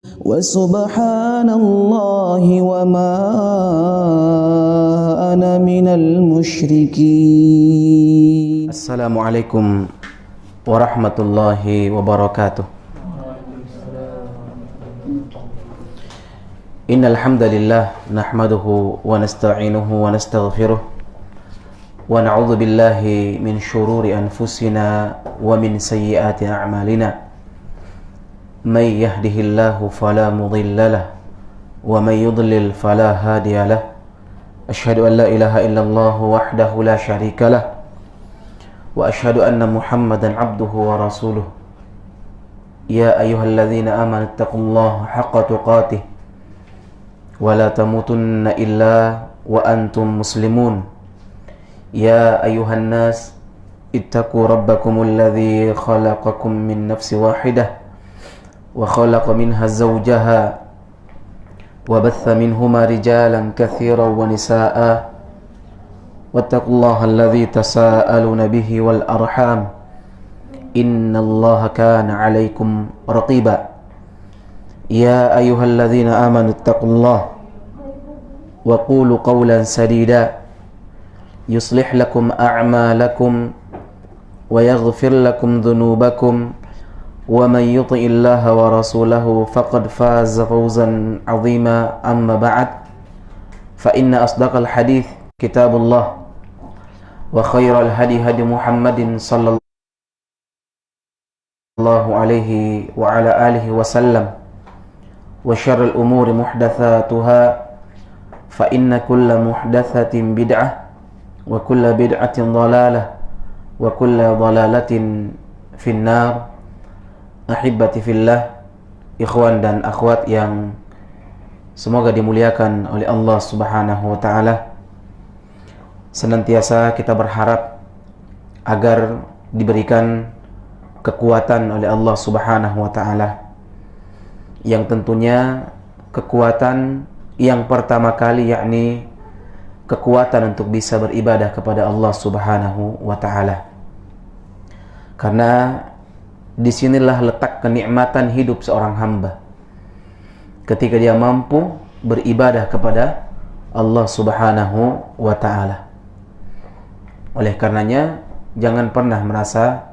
وسبحان الله وما أنا من المشركين. السلام عليكم ورحمة الله وبركاته. إن الحمد لله نحمده ونستعينه ونستغفره ونعوذ بالله من شرور أنفسنا ومن سيئات أعمالنا. من يهده الله فلا مضل له ومن يضلل فلا هادي له. أشهد أن لا إله إلا الله وحده لا شريك له وأشهد أن محمدا عبده ورسوله. يا أيها الذين آمنوا اتقوا الله حق تقاته ولا تموتن إلا وأنتم مسلمون. يا أيها الناس اتقوا ربكم الذي خلقكم من نفس واحدة وخلق منها زوجها وبث منهما رجالا كثيرا ونساء واتقوا الله الذي تساءلون به والأرحام إن الله كان عليكم رقيبا. يا أيها الذين آمنوا اتقوا الله وقولوا قولا سديدا يصلح لكم أعمالكم ويغفر لكم ذنوبكم ومن يطع الله ورسوله فقد فاز فوزا عظيما. أما بعد فإن أصدق الحديث كتاب الله وخير الهدي هدي محمد صلى الله عليه وعلى آله وسلم وشر الأمور محدثاتها فإن كل محدثة بدعة وكل بدعة ضلالة وكل ضلالة في النار. Ahibati fillah, ikhwan dan akhwat yang semoga dimuliakan oleh Allah Subhanahu wa taala. Senantiasa kita berharap agar diberikan kekuatan oleh Allah Subhanahu wa taala, yang tentunya kekuatan yang pertama kali yakni kekuatan untuk bisa beribadah kepada Allah Subhanahu wa taala. Karena disinilah letak kenikmatan hidup seorang hamba, ketika dia mampu beribadah kepada Allah Subhanahu wa ta'ala. Oleh karenanya jangan pernah merasa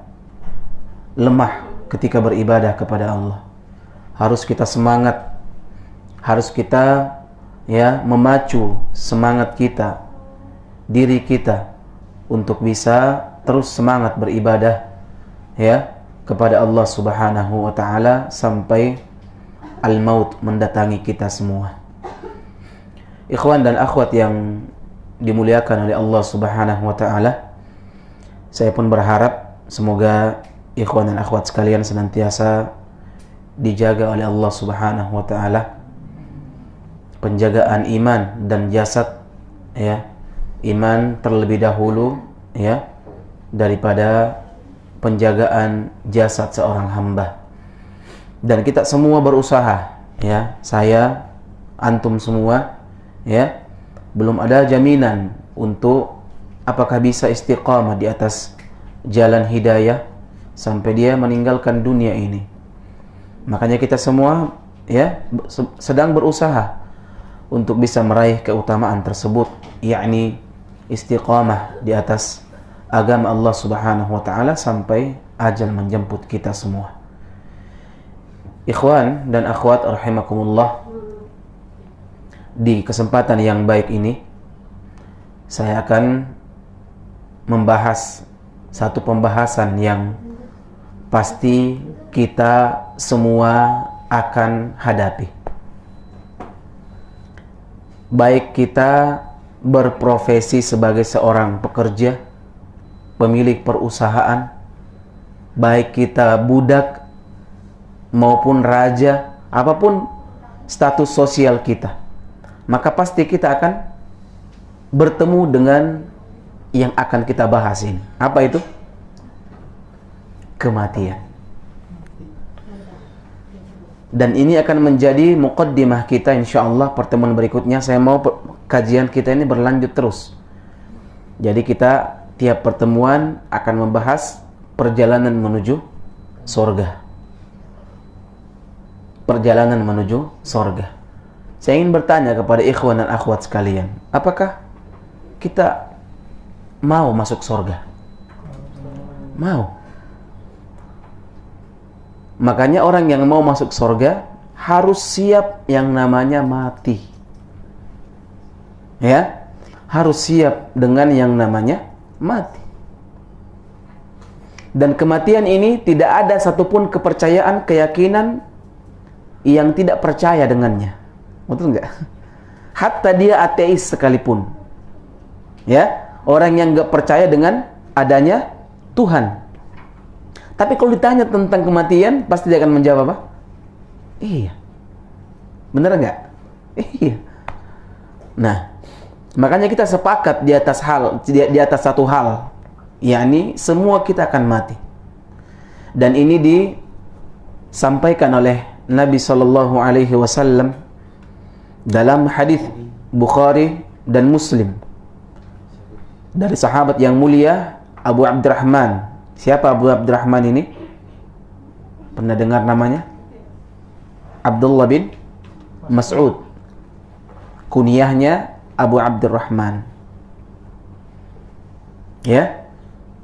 lemah ketika beribadah kepada Allah. Harus kita semangat, harus kita memacu semangat kita, diri kita untuk bisa terus semangat beribadah kepada Allah Subhanahu wa ta'ala sampai al-maut mendatangi kita semua. Ikhwan dan akhwat yang dimuliakan oleh Allah Subhanahu wa ta'ala, saya pun berharap semoga ikhwan dan akhwat sekalian senantiasa dijaga oleh Allah Subhanahu wa ta'ala, penjagaan iman dan jasad, iman terlebih dahulu daripada penjagaan jasad seorang hamba. Dan kita semua berusaha, saya, antum semua, belum ada jaminan untuk apakah bisa istiqamah di atas jalan hidayah sampai dia meninggalkan dunia ini. Makanya kita semua sedang berusaha untuk bisa meraih keutamaan tersebut, yakni istiqamah di atas agama Allah Subhanahu wa ta'ala sampai ajal menjemput kita semua. Ikhwan dan akhwat rahimakumullah, di kesempatan yang baik ini saya akan membahas satu pembahasan yang pasti kita semua akan hadapi, baik kita berprofesi sebagai seorang pekerja, pemilik perusahaan, baik kita budak maupun raja, apapun status sosial kita, maka pasti kita akan bertemu dengan yang akan kita bahas ini. Apa itu? Kematian. Dan ini akan menjadi muqaddimah kita insyaallah. Pertemuan berikutnya saya mau kajian kita ini berlanjut terus. Jadi kita tiap pertemuan akan membahas perjalanan menuju surga. perjalanan menuju sorga. Saya ingin bertanya kepada ikhwan dan akhwat sekalian, apakah kita mau masuk sorga? Mau. Makanya orang yang mau masuk sorga harus siap yang namanya mati. Ya, harus siap dengan yang namanya mati. Dan kematian ini tidak ada satupun kepercayaan, keyakinan yang tidak percaya dengannya. Betul nggak? Hatta dia ateis sekalipun. Ya, orang yang nggak percaya dengan adanya Tuhan. Tapi kalau ditanya tentang kematian, pasti dia akan menjawab apa? Iya. Bener nggak? Iya. Nah, makanya kita sepakat di atas satu hal, yakni semua kita akan mati. Dan ini disampaikan oleh Nabi Shallallahu Alaihi Wasallam dalam hadis Bukhari dan Muslim dari sahabat yang mulia Abu Abdurrahman. Siapa Abu Abdurrahman ini? Pernah dengar namanya? Abdullah bin Mas'ud. Kunyahnya Abu Abdurrahman. Ya.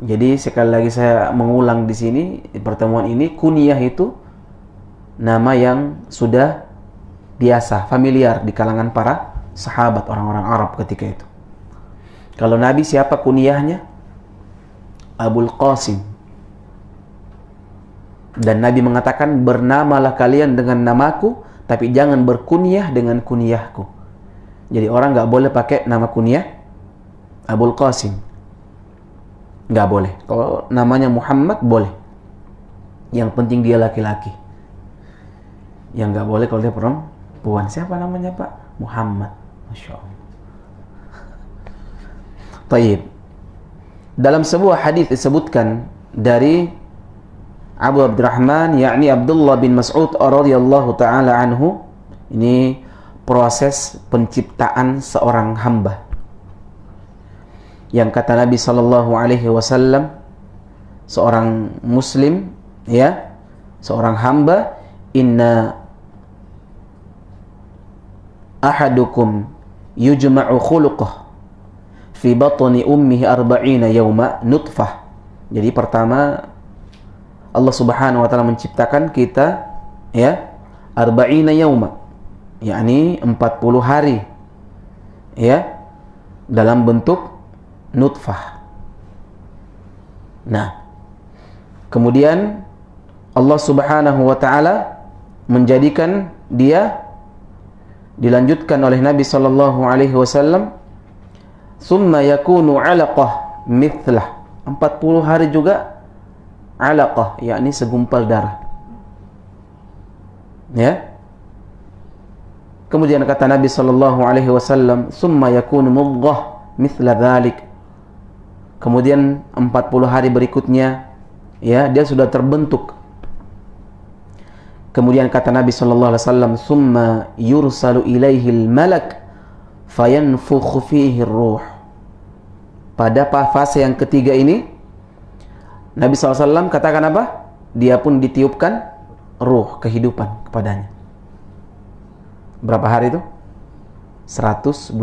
Jadi sekali lagi saya mengulang di sini, di pertemuan ini, kunyah itu nama yang sudah biasa, familiar di kalangan para sahabat, orang-orang Arab ketika itu. Kalau Nabi siapa kunyahnya? Abul Qasim. Dan Nabi mengatakan, bernamalah kalian dengan namaku, tapi jangan berkunyah dengan kunyahku. Jadi orang nggak boleh pakai nama kunyah Abul Qasim, nggak boleh. Kalau namanya Muhammad boleh, yang penting dia laki-laki. Yang nggak boleh kalau dia perempuan. Siapa namanya Pak? Muhammad. Masya Allah. Taib. Dalam sebuah hadis disebutkan dari Abu Abdurrahman, yakni Abdullah bin Mas'ud radhiyallahu taala anhu, ini proses penciptaan seorang hamba. Yang kata Nabi sallallahu alaihi wasallam, seorang muslim, ya, seorang hamba, inna ahadukum yujma'u khuluquh fi batni ummihi 40 yawma nutfah. Jadi pertama Allah Subhanahu wa taala menciptakan kita, ya, 40 yawma, yakni 40 hari, ya, dalam bentuk nutfah. Nah, kemudian Allah Subhanahu wa taala menjadikan dia, dilanjutkan oleh Nabi sallallahu alaihi wasallam, summa yakunu 'alaqah mithlah, 40 hari juga alaqah, yakni segumpal darah. Ya. Kemudian kata Nabi sallallahu alaihi wasallam, summa yakunu mudghah mithla dhalik. Kemudian 40 hari berikutnya, ya, dia sudah terbentuk. Kemudian kata Nabi sallallahu alaihi wasallam, summa yursalu ilaihil malak fayanfukhu fihi ruh. Pada fase yang ketiga ini, Nabi SAW katakan apa? Dia pun ditiupkan ruh, kehidupan kepadanya. Berapa hari itu? 124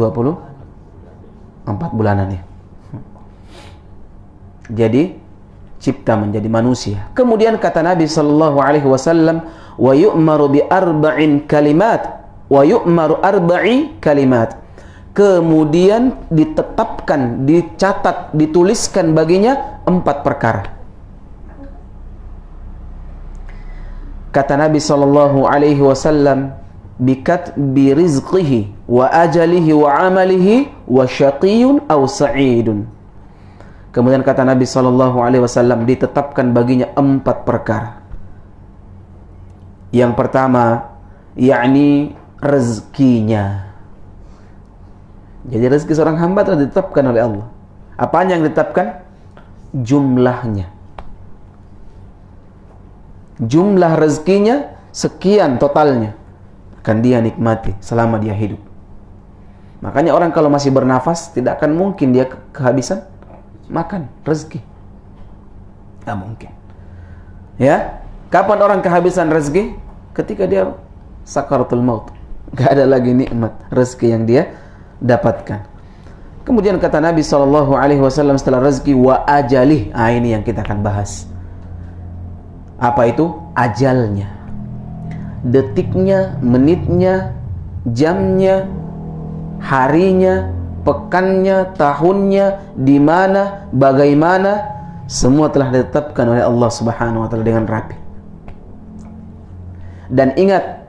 bulanan ya. Jadi cipta menjadi manusia. Kemudian kata Nabi sallallahu alaihi wasallam, wa yu'maru bi arba'in kalimat, wa yu'maru arba'i kalimat. Kemudian ditetapkan, dicatat, dituliskan baginya 4 perkara. Kata Nabi sallallahu alaihi wasallam, bikatbi rizqihi wa ajalihi wa amalihi wa syaqiyun aw sa'idun. Kemudian kata Nabi sallallahu alaihi wasallam, ditetapkan baginya 4 perkara. Yang pertama, yakni rezekinya. Jadi rezeki seorang hamba telah ditetapkan oleh Allah. Apanya yang ditetapkan? Jumlahnya. Jumlah rezekinya sekian totalnya, akan dia nikmati selama dia hidup. Makanya orang kalau masih bernafas, tidak akan mungkin dia kehabisan makan rezeki. Tidak mungkin. Ya, kapan orang kehabisan rezeki? Ketika dia sakaratul maut. Gak ada lagi nikmat rezeki yang dia dapatkan. Kemudian kata Nabi SAW setelah rezeki, wa ajalih. Ini yang kita akan bahas. Apa itu? Ajalnya. Detiknya, menitnya, jamnya, harinya, pekannya, tahunnya, di mana, bagaimana, semua telah ditetapkan oleh Allah Subhanahu wa taala dengan rapi. Dan ingat,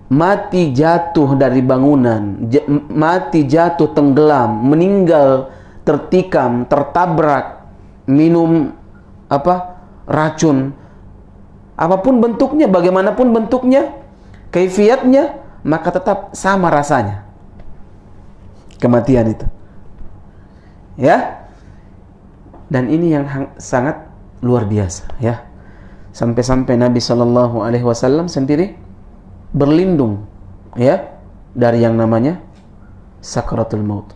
mati jatuh dari bangunan, mati jatuh tenggelam, meninggal tertikam, tertabrak, minum racun, apapun bentuknya, bagaimanapun bentuknya, kaifiatnya, maka tetap sama rasanya kematian itu. Ya. Dan ini yang sangat luar biasa, ya. Sampai-sampai Nabi SAW sendiri berlindung, ya, dari yang namanya sakaratul maut.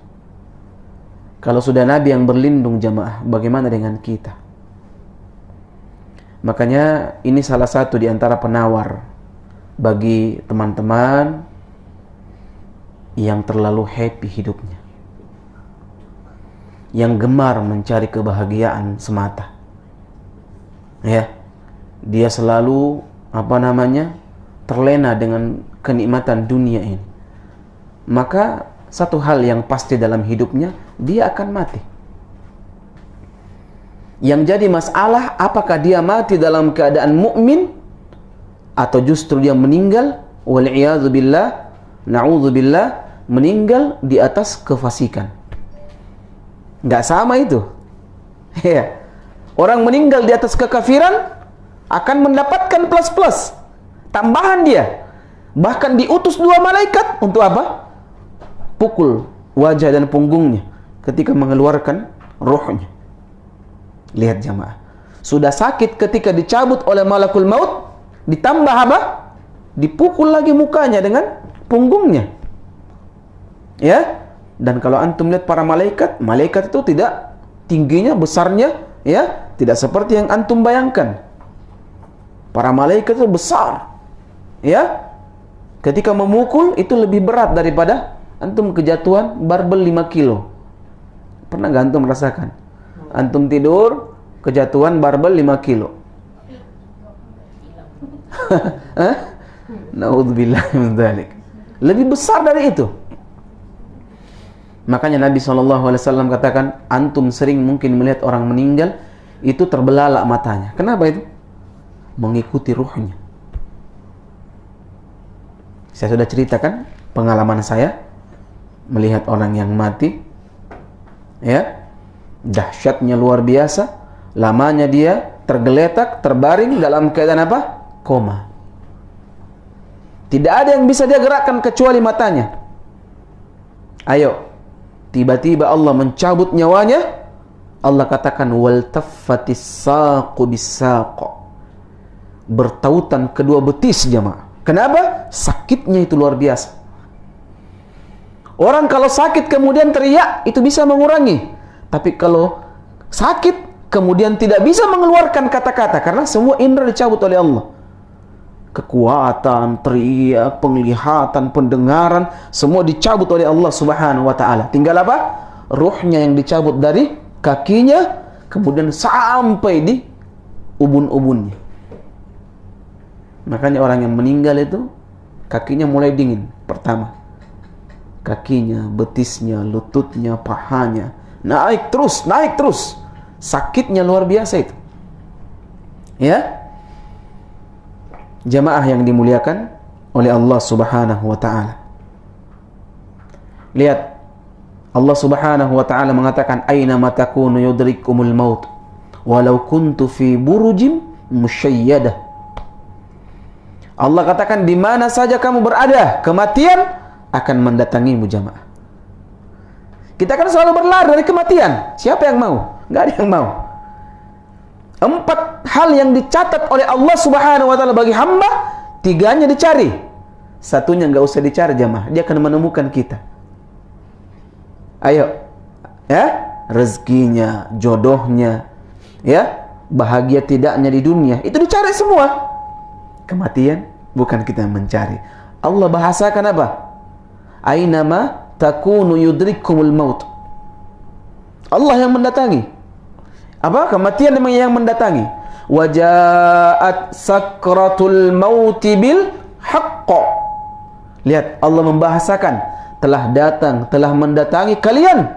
Kalau sudah Nabi yang berlindung, jamaah, bagaimana dengan kita? Makanya ini salah satu di antara penawar bagi teman-teman yang terlalu happy hidupnya, yang gemar mencari kebahagiaan semata. Ya, dia selalu terlena dengan kenikmatan dunia ini. Maka satu hal yang pasti dalam hidupnya, dia akan mati. Yang jadi masalah, apakah dia mati dalam keadaan mukmin atau justru dia meninggal, wal'iyadzubillah, na'udzubillah, meninggal di atas kefasikan. Nggak sama itu. Ya. Orang meninggal di atas kekafiran akan mendapatkan plus-plus, tambahan dia. Bahkan diutus 2 malaikat untuk apa? Pukul wajah dan punggungnya ketika mengeluarkan ruhnya. Lihat jamaah, sudah sakit ketika dicabut oleh malakul maut, ditambah apa? Dipukul lagi mukanya dengan punggungnya. Ya. Dan kalau antum lihat para malaikat, malaikat itu tidak tingginya, besarnya, ya, tidak seperti yang antum bayangkan. Para malaikat itu besar, ya. Ketika memukul itu lebih berat daripada antum kejatuhan barbel 5 kilo. Pernah nggak antum merasakan? Antum tidur, kejatuhan barbel 5 kilo. Naudzubillah min dzalik. Lebih besar dari itu. Makanya Nabi SAW katakan, antum sering mungkin melihat orang meninggal, itu terbelalak matanya. Kenapa itu? Mengikuti ruhnya. Saya sudah ceritakan pengalaman saya melihat orang yang mati, ya, dahsyatnya luar biasa. Lamanya dia tergeletak, terbaring dalam keadaan apa? Koma. Tidak ada yang bisa dia gerakkan kecuali matanya. Ayo, tiba-tiba Allah mencabut nyawanya. Allah katakan, wal taffatis saqu bis-saq. Bertautan kedua betis, jemaah. Kenapa? Sakitnya itu luar biasa. Orang kalau sakit kemudian teriak, itu bisa mengurangi. Tapi kalau sakit kemudian tidak bisa mengeluarkan kata-kata, karena semua indera dicabut oleh Allah. Kekuatan, teriak, penglihatan, pendengaran, semua dicabut oleh Allah Subhanahu wa taala. Tinggal apa? Ruhnya yang dicabut dari kakinya kemudian sampai di ubun-ubunnya. Makanya orang yang meninggal itu kakinya mulai dingin pertama. Kakinya, betisnya, lututnya, pahanya naik terus, naik terus. Sakitnya luar biasa itu. Ya? Jamaah yang dimuliakan oleh Allah Subhanahu wa taala. Lihat, Allah Subhanahu wa taala mengatakan, aina ma takunu yudrikumul maut walau kuntu fi burujim musyayyadah. Allah katakan, di mana saja kamu berada, kematian akan mendatangimu, jamaah. Kita kan selalu berlari dari kematian. Siapa yang mau? Nggak ada yang mau. 4 hal yang dicatat oleh Allah Subhanahu wa taala bagi hamba, 3-nya dicari. 1-nya nggak usah dicari, jamaah. Dia akan menemukan kita. Ayo. Ya, rezekinya, jodohnya, ya, bahagia tidaknya di dunia, itu dicari semua. Kematian bukan kita yang mencari. Allah bahasakan apa? Ainama takunu yudrikkumul maut. Allah yang mendatangi. Apa? Kematian memang yang mendatangi. Wajaat sakratul mauti bil haqq. Lihat, Allah membahasakan telah datang, telah mendatangi kalian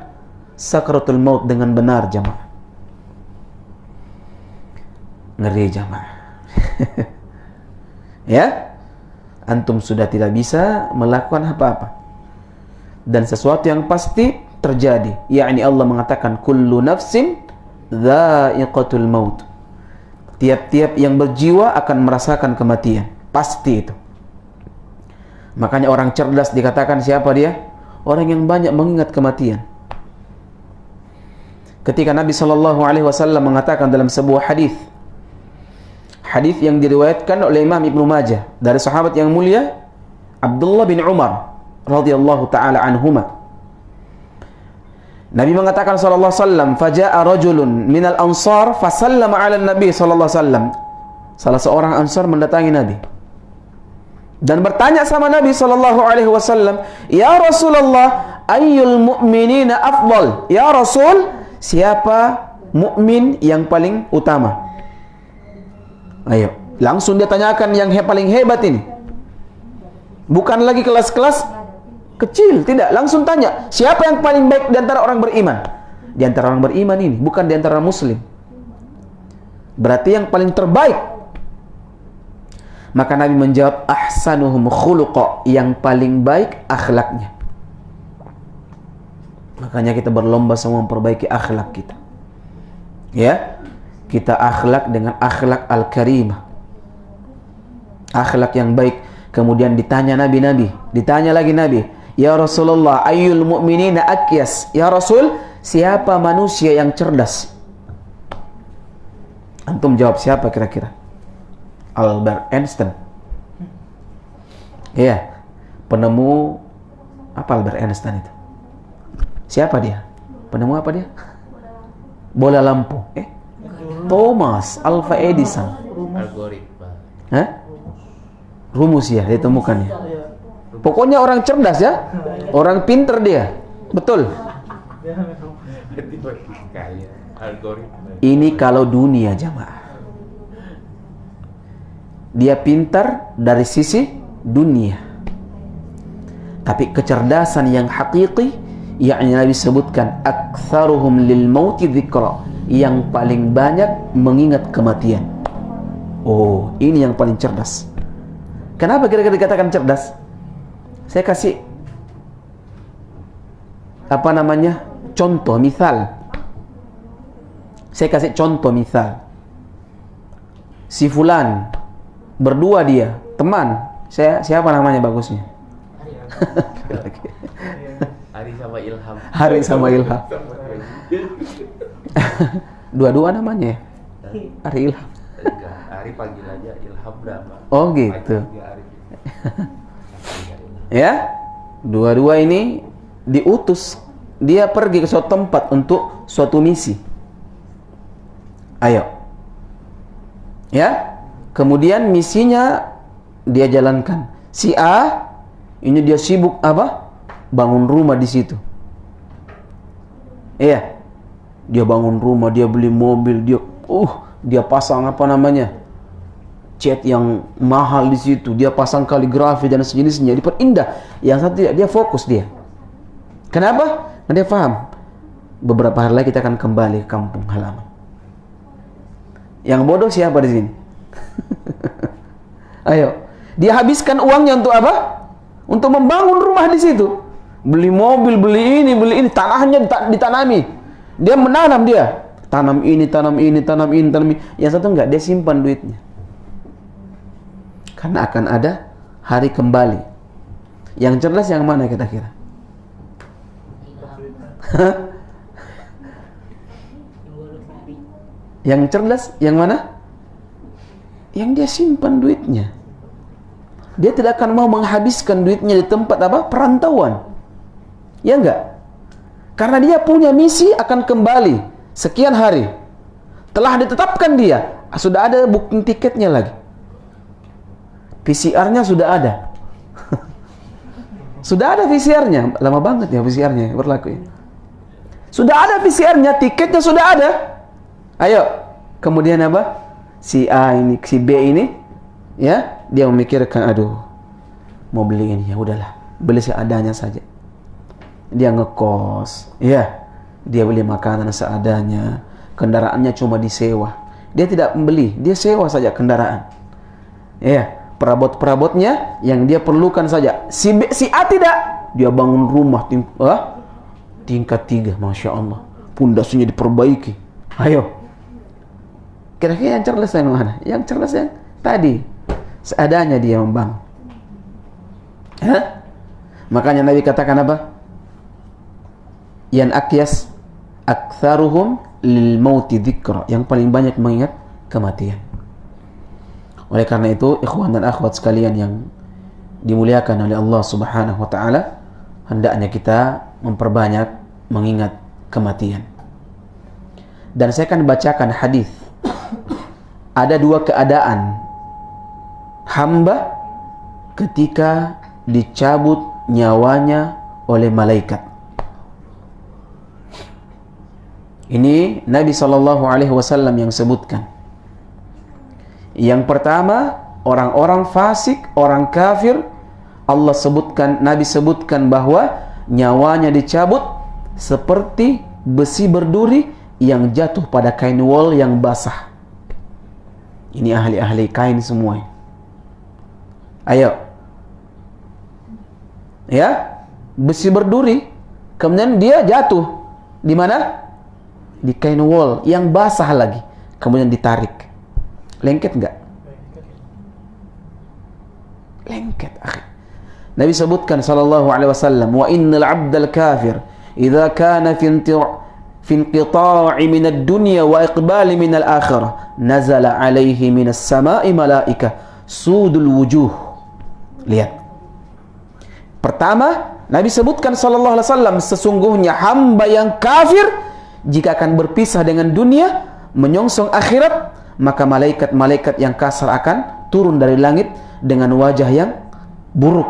sakratul maut dengan benar, jamaah. Ngeri, jamaah. Ya, antum sudah tidak bisa melakukan apa-apa, dan sesuatu yang pasti terjadi, yakni Allah mengatakan kullu nafsin dha'iqatul maut. Tiap-tiap yang berjiwa akan merasakan kematian, pasti itu. Makanya orang cerdas dikatakan siapa dia? Orang yang banyak mengingat kematian. Ketika Nabi SAW mengatakan dalam sebuah hadis yang diriwayatkan oleh Imam Ibnu Majah dari sahabat yang mulia Abdullah bin Umar radhiyallahu taala anhuma, Nabi mengatakan sallallahu alaihi wasallam, faja'a rajulun minal ansar fasallama 'ala Nabi sallallahu alaihi wasallam. Salah seorang Ansar mendatangi Nabi dan bertanya sama Nabi sallallahu alaihi wasallam, "Ya Rasulullah, ayyul mu'minina afdal?" Ya Rasul, siapa mukmin yang paling utama? Ayo, langsung dia tanyakan yang paling hebat ini. Bukan lagi kelas-kelas kecil, tidak, langsung tanya, siapa yang paling baik di antara orang beriman? Di antara orang beriman ini, bukan di antara muslim. Berarti yang paling terbaik. Maka Nabi menjawab, ahsanuhum khuluqa, yang paling baik akhlaknya. Makanya kita berlomba semua memperbaiki akhlak kita. Ya, kita akhlak dengan akhlak al-karimah, akhlak yang baik. Kemudian ditanya ditanya lagi Nabi, ya Rasulullah, ayyul mu'minina akyas? Ya Rasul, siapa manusia yang cerdas? Antum jawab siapa kira-kira? Albert Einstein. Iya, penemu apa Albert Einstein itu? Siapa dia? Penemu apa dia? Bola lampu. Thomas Alva Edison. Algoritma. Hah? Rumus ya ditemukan ya. Pokoknya orang cerdas ya, orang pinter dia, betul. Ini kalau dunia, jamaah. Dia pintar dari sisi dunia, tapi kecerdasan yang hakiki, yakni Nabi sebutkan aktsaruhum lil mauti dzikra, yang paling banyak mengingat kematian. Oh, ini yang paling cerdas. Kenapa kira-kira dikatakan cerdas? Saya kasih contoh, misal. Saya kasih contoh misal. Si fulan berdua dia, teman. Siapa namanya bagusnya? Hari sama Ilham. Hari sama Ilham. Dua-dua namanya ya? Hari Ilham. Hari panggilannya Ilham berapa? Oh gitu. Ya, dua-dua ini diutus, dia pergi ke suatu tempat untuk suatu misi. Ayo, ya. Kemudian misinya dia jalankan. Si A ini dia sibuk apa? Bangun rumah di situ. Iya, dia bangun rumah, dia beli mobil, dia pasang cat yang mahal di situ, dia pasang kaligrafi dan sejenisnya, diperindah. Yang satu tidak, dia fokus dia. Kenapa? Karena dia paham beberapa hari lagi kita akan kembali ke kampung halaman. Yang bodoh siapa di sini? Ayo, dia habiskan uangnya untuk apa? Untuk membangun rumah di situ, beli mobil, beli ini, tanahnya ditanami. Dia menanam, dia tanam ini. Yang satu enggak, dia simpan duitnya. Karena akan ada hari kembali. Yang cerdas yang mana kira-kira? Yang cerdas yang mana? Yang dia simpan duitnya. Dia tidak akan mau menghabiskan duitnya di tempat apa? Perantauan. Ya enggak? Karena dia punya misi akan kembali sekian hari. Telah ditetapkan dia, sudah ada booking tiketnya lagi. PCR-nya sudah ada. Sudah ada VCR-nya, lama banget ya VCR-nya berlaku ya. Sudah ada VCR-nya, tiketnya sudah ada. Ayo, kemudian apa? Si A ini, si B ini, ya, dia memikirkan, aduh, mau beli ini, ya udahlah, beli seadanya saja. Dia ngekos, ya, dia beli makanan seadanya, kendaraannya cuma disewa. Dia tidak membeli, dia sewa saja kendaraan. Ya, perabot-perabotnya yang dia perlukan saja. Si A tidak, dia bangun rumah tingkat 3, Masya Allah, pondasinya diperbaiki. Ayo, kira-kira yang cerdas yang mana? Yang cerdas yang tadi, seadanya dia membangun. Makanya Nabi katakan apa? Yan akyas aktsaruhum lil mauti dzikra, yang paling banyak mengingat kematian. Oleh karena itu, ikhwan dan akhwat sekalian yang dimuliakan oleh Allah Subhanahu wa taala, hendaknya kita memperbanyak mengingat kematian. Dan saya akan bacakan hadis. Ada dua keadaan hamba ketika dicabut nyawanya oleh malaikat. Ini Nabi SAW yang sebutkan. Yang pertama, orang-orang fasik, orang kafir, Allah sebutkan, Nabi sebutkan bahwa nyawanya dicabut seperti besi berduri yang jatuh pada kain wol yang basah. Ini ahli-ahli kain semua. Ayo. Ya, besi berduri, kemudian dia jatuh di mana? Di kain wol yang basah lagi, kemudian ditarik. Lengket enggak? Lengket, akhi. Nabi sebutkan sallallahu alaihi wasallam, wa innal 'abdal kafir idza kana fi inqita'i min ad-dunya wa iqbali min al-akhirah nazala alaihi min as-sama'i malaika sudul wujuh. Lihat. Pertama, Nabi sebutkan sallallahu alaihi wasallam, sesungguhnya hamba yang kafir jika akan berpisah dengan dunia, menyongsong akhirat, maka malaikat-malaikat yang kasar akan turun dari langit dengan wajah yang buruk,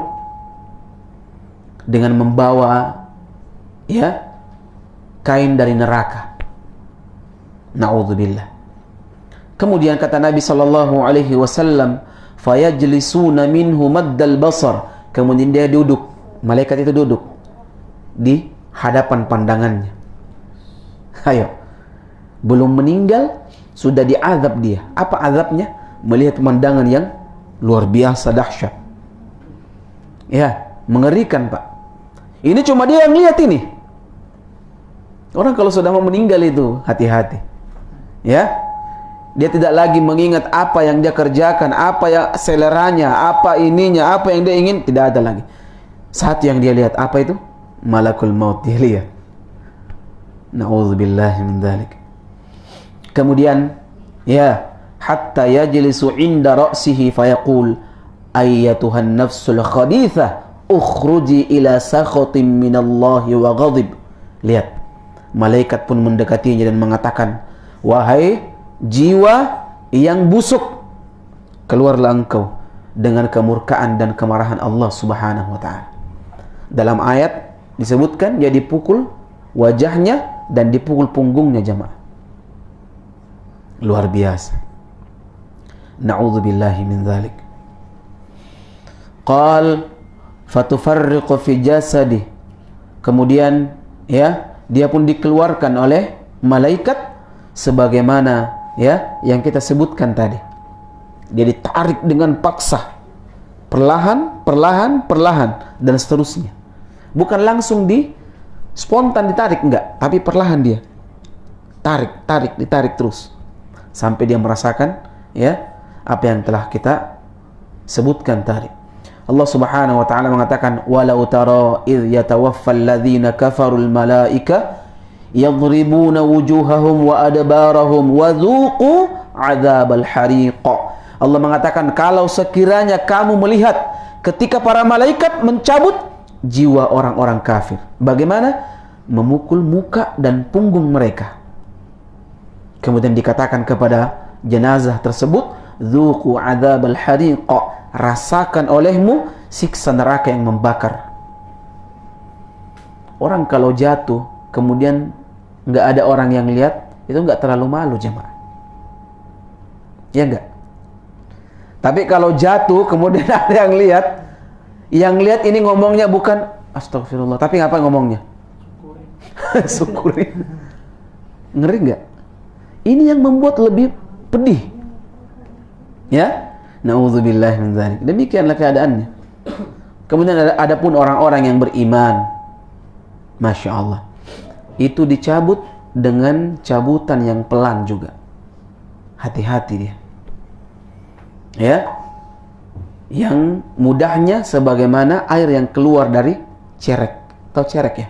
dengan membawa kain dari neraka. Na'udzubillah. Kemudian kata Nabi sallallahu alaihi wasallam, fayajlisuna minhu maddal basar. Kemudian dia duduk, malaikat itu duduk di hadapan pandangannya. Ayo, belum meninggal sudah diazab dia. Apa azabnya? Melihat pemandangan yang luar biasa dahsyat. Ya, mengerikan, Pak. Ini cuma dia yang lihat ini. Orang kalau sudah mau meninggal itu hati-hati. Ya. Dia tidak lagi mengingat apa yang dia kerjakan, apa yang seleranya, apa ininya, apa yang dia ingin, tidak ada lagi. Saat yang dia lihat apa itu? Malakul maut dia lihat. Na'udzubillahi min dzalik. Kemudian hatta yajlisu inda ra'sihi fayaqul ayyatuhan nafsul khabithah ukhruji ila sakhatin minallahi wa ghadib. Lihat, malaikat pun mendekatinya dan mengatakan, wahai jiwa yang busuk, keluarlah engkau dengan kemurkaan dan kemarahan Allah Subhanahu wa ta'ala. Dalam ayat disebutkan dia dipukul wajahnya dan dipukul punggungnya, jamaah. Luar biasa. Na'udzubillahi min dzalik. Qal fatufarriqu fi jasadi. Kemudian dia pun dikeluarkan oleh malaikat sebagaimana yang kita sebutkan tadi. Dia ditarik dengan paksa, perlahan, perlahan, perlahan, dan seterusnya. Bukan langsung spontan ditarik, enggak, tapi perlahan dia tarik, ditarik terus sampai dia merasakan apa yang telah kita sebutkan tadi. Allah Subhanahu wa taala mengatakan, walau tara idh yatawaffal ladzina kafarul malaika yadribuna wujuhahum wa adbarahum wa dzuqu adzabal hariq. Allah mengatakan, kalau sekiranya kamu melihat ketika para malaikat mencabut jiwa orang-orang kafir, bagaimana? Memukul muka dan punggung mereka. Kemudian dikatakan kepada jenazah tersebut, dzuqu adzabal hariq, rasakan olehmu siksa neraka yang membakar. Orang kalau jatuh kemudian nggak ada orang yang lihat, itu nggak terlalu malu jemaah. Ya enggak? Tapi kalau jatuh kemudian ada yang lihat ini ngomongnya bukan astagfirullah, tapi ngapa ngomongnya? Syukuri. Ngeri nggak? Ini yang membuat lebih pedih. Ya? Na'udzubillah min dzalik. Demikianlah keadaannya. Kemudian ada pun orang-orang yang beriman, Masya Allah, itu dicabut dengan cabutan yang pelan juga. Hati-hati dia. Ya, yang mudahnya sebagaimana air yang keluar dari cerek. Tahu cerek ya?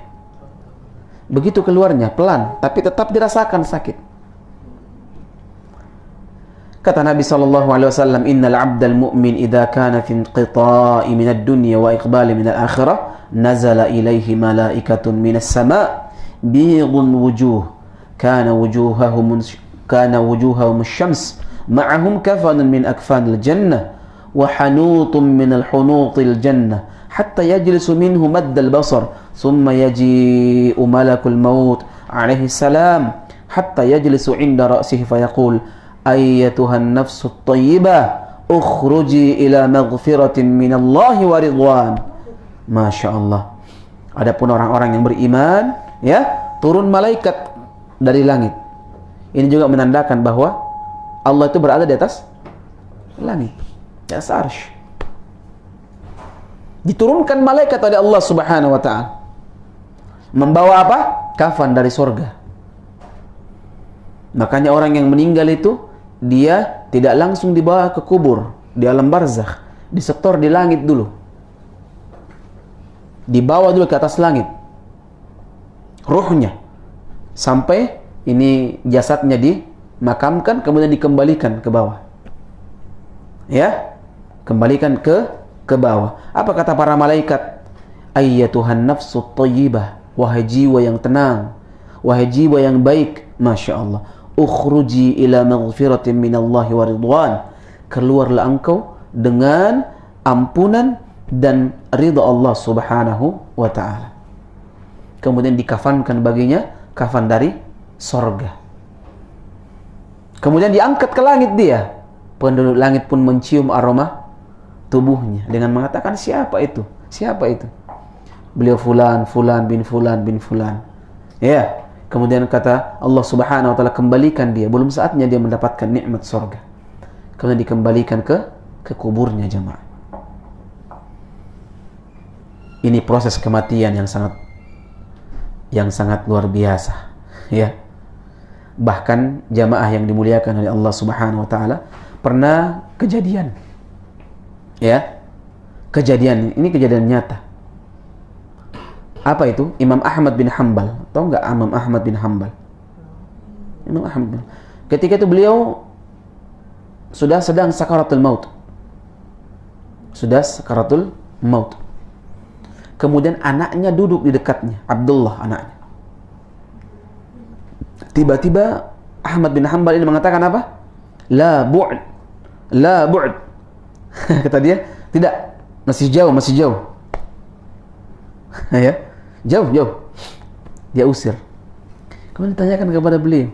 Begitu keluarnya pelan, tapi tetap dirasakan sakit. Kata Nabi SAW, Innal abdal mu'min idha kana fi inqita'i minad dunya wa iqbali minal akhirah, nazala ilaihi malaikatun minas sama' bighun wujuh, kana wujuhahum syams, ma'ahum kafanun min akfanil jannah, wa hanutun min al-hunutil jannah, hatta yajlisu minhu maddal basar, thumma yaji'u malakul maut alaihi salam, hatta yajlisu inda ra'sihi fayaqul, ayyatuhan nafsu at-tayyibah ukhruji ila maghfiratin minallahi wa ridwan. Masya Allah. Adapun orang-orang yang beriman, ya, turun malaikat dari langit. Ini juga menandakan bahwa Allah itu berada di atas langit, di atas arsy. Diturunkan malaikat oleh Allah Subhanahu wa ta'ala, membawa apa? Kafan dari surga. Makanya orang yang meninggal itu, dia tidak langsung dibawa ke kubur di alam barzakh, disetor di langit dulu, dibawa dulu ke atas langit ruhnya, sampai ini jasadnya dimakamkan, kemudian dikembalikan ke bawah. Ya, kembalikan ke bawah. Apa kata para malaikat? Ayyatuhan nafsu thayyibah, wahai jiwa yang tenang, wahai jiwa yang baik, Masya Allah, ukhruji ila maghfiratin minallahi wa ridwan, keluarlah engkau dengan ampunan dan ridha Allah Subhanahu wa ta'ala. Kemudian dikafankan baginya kafan dari sorga. Kemudian diangkat ke langit dia. Penduduk langit pun mencium aroma tubuhnya dengan mengatakan, siapa itu? Siapa itu? Beliau fulan, fulan bin fulan bin fulan. Ya. Kemudian kata Allah Subhanahu wa ta'ala, kembalikan dia, belum saatnya dia mendapatkan nikmat surga. Kemudian dikembalikan ke kuburnya jemaah. Ini proses kematian yang sangat luar biasa, ya. Bahkan jamaah yang dimuliakan oleh Allah Subhanahu wa ta'ala, pernah kejadian, ya. Kejadian ini kejadian nyata. Apa itu? Imam Ahmad bin Hanbal. Tahu nggak Imam Ahmad bin Hanbal? Imam Ahmad bin, ketika itu beliau sudah sedang sakaratul maut. Sudah sakaratul maut. Kemudian anaknya duduk di dekatnya, Abdullah anaknya. Tiba-tiba Ahmad bin Hanbal ini mengatakan apa? La bu'd. La bu'd. Kata dia, tidak, masih jauh, masih jauh. Ya. Jauh. Dia usir. Kemudian ditanyakan kepada beliau,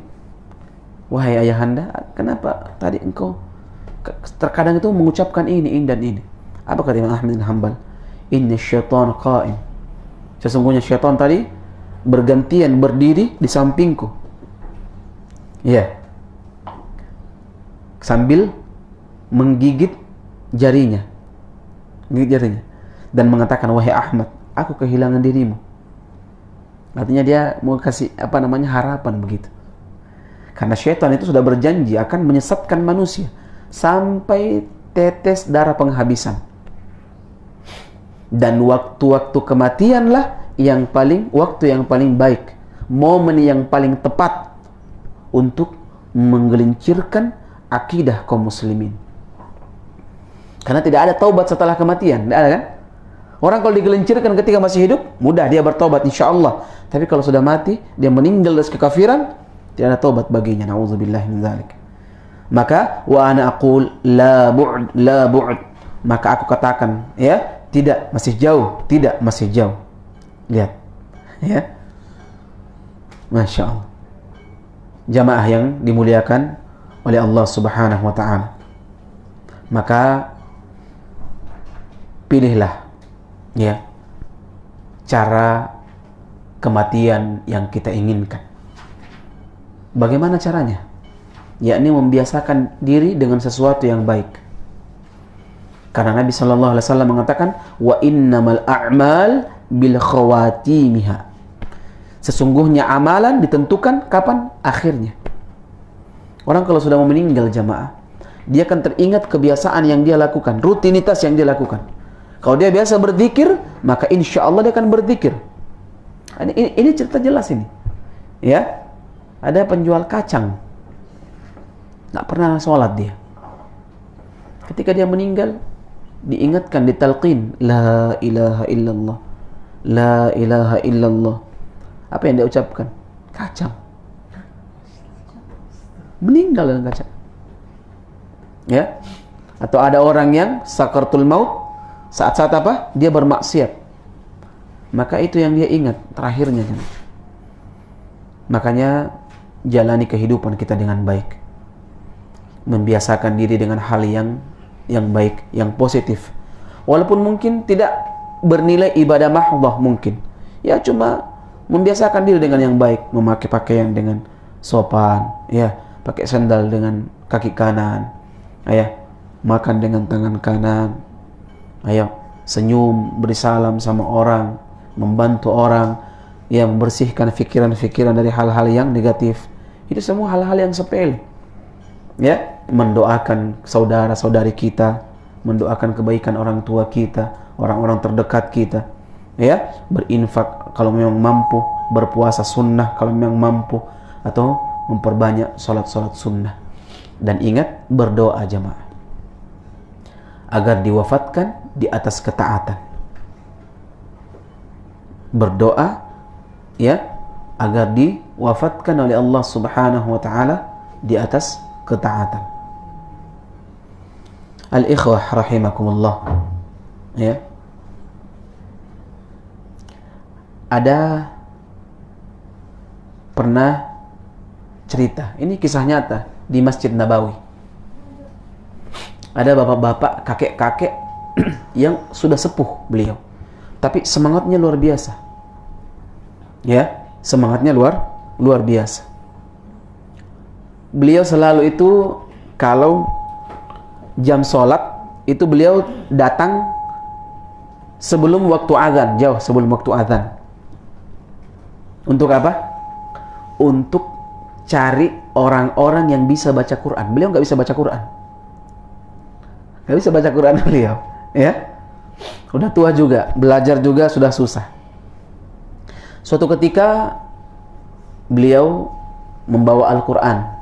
wahai ayahanda, kenapa tadi engkau terkadang itu mengucapkan ini dan ini? Apa kata Imam Ahmad bin Hanbal? Inna syaitan qa'im. Sesungguhnya syaitan tadi bergantian berdiri di sampingku. Ya. Sambil menggigit jarinya. Menggigit jarinya. Dan mengatakan, wahai Ahmad, aku kehilangan dirimu. Artinya dia mau kasih harapan begitu. Karena syaitan itu sudah berjanji akan menyesatkan manusia sampai tetes darah penghabisan. Dan waktu-waktu kematianlah waktu yang paling baik, momen yang paling tepat untuk menggelincirkan akidah kaum muslimin. Karena tidak ada taubat setelah kematian, tidak ada kan? Orang kalau digelincirkan ketika masih hidup, mudah dia bertobat insyaAllah. Tapi kalau sudah mati, dia meninggal dari kekafiran, tidak ada taubat baginya. Na'udzubillah min dzalik. Maka wa ana aqul la bu'd, la bu'd. Maka aku katakan, ya, tidak, masih jauh, tidak, masih jauh. Lihat. Ya, Masya Allah. Jamaah yang dimuliakan oleh Allah Subhanahu wa Ta'ala, maka pilihlah ya cara kematian yang kita inginkan. Bagaimana caranya? Yakni membiasakan diri dengan sesuatu yang baik. Karena Nabi Shallallahu Alaihi Wasallam mengatakan, wa innamal a'mal bil khawatimiha. Sesungguhnya amalan ditentukan kapan? Akhirnya. Orang kalau sudah mau meninggal jamaah, dia akan teringat kebiasaan yang dia lakukan, rutinitas yang dia lakukan. Kalau dia biasa berzikir, maka insya Allah dia akan berzikir. Ini cerita jelas ini. Ya, ada penjual kacang, nggak pernah sholat dia. Ketika dia meninggal, diingatkan, ditalqin, la ilaha illallah, la ilaha illallah. Apa yang dia ucapkan? Kacang. Meninggal dengan kacang. Ya. Atau ada orang yang sakaratul maut, saat-saat apa? Dia bermaksiat. Maka itu yang dia ingat terakhirnya. Makanya jalani kehidupan kita dengan baik. Membiasakan diri dengan hal yang baik, yang positif. Walaupun mungkin tidak bernilai ibadah mahdhah mungkin. Ya cuma membiasakan diri dengan yang baik, memakai pakaian dengan sopan, ya, pakai sandal dengan kaki kanan, ya, makan dengan tangan kanan, ayo, senyum, beri salam sama orang, membantu orang, ya, membersihkan pikiran-pikiran dari hal-hal yang negatif. Itu semua hal-hal yang sepele. Ya, mendoakan saudara-saudari kita, mendoakan kebaikan orang tua kita, orang-orang terdekat kita. Ya, berinfak kalau memang mampu, berpuasa sunnah kalau memang mampu, atau memperbanyak salat-salat sunnah. Dan ingat, berdoa jamaah agar diwafatkan di atas ketaatan. Berdoa ya agar diwafatkan oleh Allah Subhanahu wa Ta'ala di atas ketaatan. Al-ikhwah rahimakumullah, ya, ada pernah cerita, ini kisah nyata di Masjid Nabawi. Ada bapak-bapak, kakek-kakek yang sudah sepuh beliau, tapi semangatnya luar biasa. Ya, semangatnya luar biasa. Beliau selalu itu kalau jam sholat itu beliau datang sebelum waktu azan, jauh sebelum waktu azan. Untuk apa? Untuk cari orang-orang yang bisa baca Quran. Beliau nggak bisa baca Quran. Nggak bisa baca Quran beliau. Ya, udah tua juga, belajar juga sudah susah. Suatu ketika beliau membawa Al-Quran.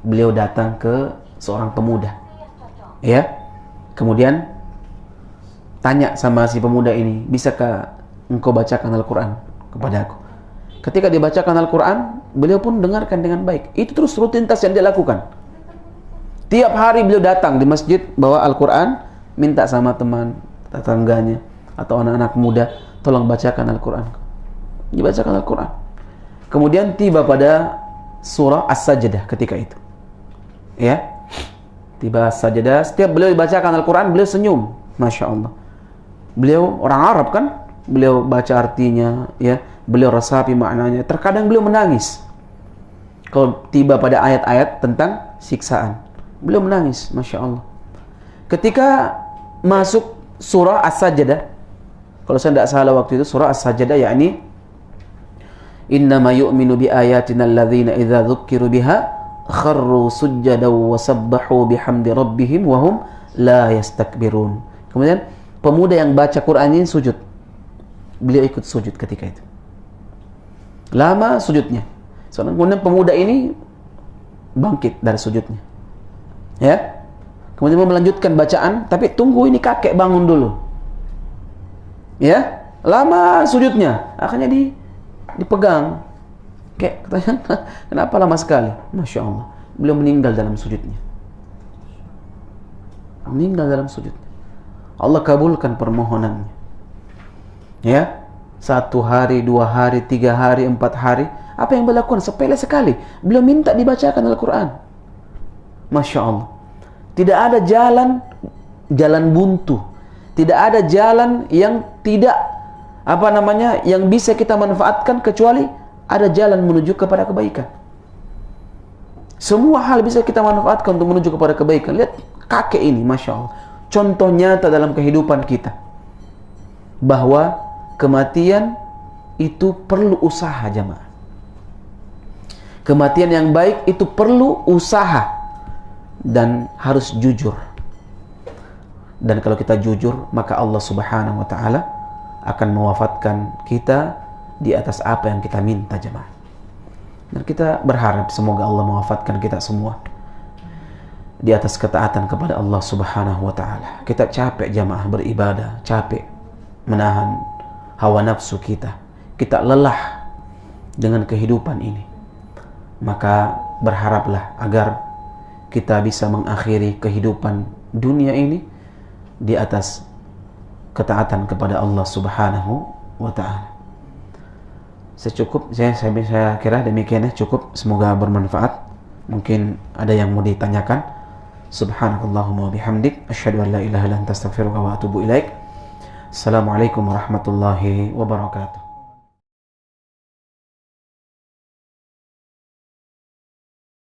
Beliau datang ke seorang pemuda. Ya, kemudian tanya sama si pemuda ini, bisakah engkau bacakan Al-Quran kepada aku? Ketika dibacakan Al-Quran, beliau pun dengarkan dengan baik. Itu terus rutinitas yang dia lakukan. Tiap hari beliau datang di masjid, bawa Al-Quran, minta sama teman tetangganya atau anak-anak muda, tolong bacakan Al-Quran. Dibacakan Al-Quran. Kemudian tiba pada surah As-Sajdah ketika itu. Ya, tiba As-Sajdah, setiap beliau dibacakan Al-Quran, beliau senyum. Masya Allah. Beliau orang Arab kan, beliau baca artinya, ya, beliau resapi maknanya. Terkadang beliau menangis kalau tiba pada ayat-ayat tentang siksaan. Beliau menangis, Masya Allah. Ketika masuk surah As-Sajdah, kalau saya tidak salah waktu itu surah As-Sajdah, yakni innama yu'minu bi ayatina alladzina idza dzukkiru biha kharru sujjadan wa sabbahu bihamdi rabbihim wa hum la yastakbirun. Kemudian pemuda yang baca Quran ini sujud. Beliau ikut sujud ketika itu. Lama sujudnya. Kemudian pemuda ini bangkit dari sujudnya. Ya. Kemudian melanjutkan bacaan, tapi tunggu ini kakek bangun dulu. Ya. Lama sujudnya. Akhirnya dipegang. Kayak katanya, kenapa lama sekali? Masya Allah. Beliau meninggal dalam sujudnya. Meninggal dalam sujudnya. Allah kabulkan permohonannya. Ya. 1 hari, 2 hari, 3 hari, 4 hari. Apa yang beliau lakukan? Sepele sekali. Beliau minta dibacakan Al-Quran. Masya Allah. Tidak ada jalan buntu. Tidak ada jalan yang tidak yang bisa kita manfaatkan kecuali ada jalan menuju kepada kebaikan. Semua hal bisa kita manfaatkan untuk menuju kepada kebaikan. Lihat kakek ini, Masya Allah. Contoh nyata dalam kehidupan kita. Bahwa kematian itu perlu usaha, jamaah. Kematian yang baik itu perlu usaha dan harus jujur. Dan kalau kita jujur, maka Allah Subhanahu wa taala akan mewafatkan kita di atas apa yang kita minta, jemaah. Dan kita berharap semoga Allah mewafatkan kita semua di atas ketaatan kepada Allah Subhanahu wa taala. Kita capek, jemaah, beribadah, capek menahan hawa nafsu kita. Kita lelah dengan kehidupan ini. Maka berharaplah agar kita bisa mengakhiri kehidupan dunia ini di atas ketaatan kepada Allah Subhanahu wa taala. Saya kira demikian ya, cukup, semoga bermanfaat. Mungkin ada yang mau ditanyakan. Subhanakallahumma wa bihamdik, asyhadu an la ilaha illa anta astaghfiruka wa atubu ilaik. Assalamualaikum warahmatullahi wabarakatuh.